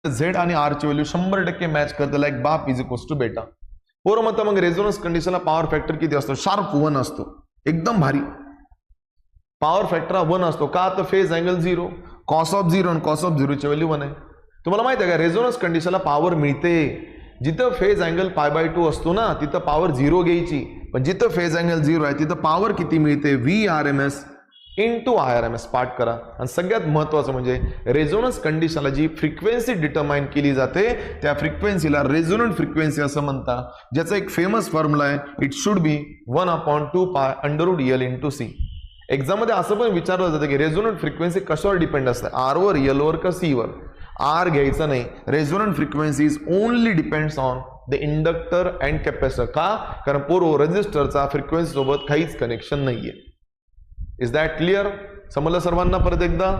Z आणि R ची value 100% match करते, लाईक बाप इज इक्वल्स टू बेटा. पोरं म्हणतात मग रेझोनन्स कंडिशनला पॉवर फॅक्टर किती असतो? शार्प 1 असतो, एकदम भारी. पॉवर फॅक्टर 1 असतो का? तर फेज अँगल 0, कॉस ऑफ 0 आणि कॉस ऑफ 0 ची व्हॅल्यू 1 आहे. तुम्हाला माहिती आहे का रेझोनन्स कंडिशनला पॉवर मिळते जिथं फेज अँगल π/2 असतो ना, तिथं पॉवर 0 घ्यायची. पण जिथं फेज अँगल 0 आहे तिथं पॉवर किती मिळते? VRMS into IRMS. पाठ करा. आणि सगळ्यात महत्वाचं म्हणजे रेझोनन्स कंडिशनला जी फ्रिक्वेन्सी डिटरमाइन केली जाते त्या फ्रिक्वेन्सीला रेझोनंट फ्रिक्वेन्सी असं म्हणतात, ज्याचा एक फेमस फॉर्म्युला आहे, it should be 1/2π √L/C. Exam मध्ये असं पण विचारलं जातं की रेझोनंट फ्रिक्वेन्सी कशावर डिपेंड असते, आर वर, एल वर का सी वर? आर घ्यायचं नाही. Resonant frequency is only depends on the inductor and capacitor. का? कारण पोरो रेझिस्टरचा फ्रिक्वेन्सी सोबत काहीच कनेक्शन नाहीये. Is that clear? समजलं सर्वांना? परत एकदा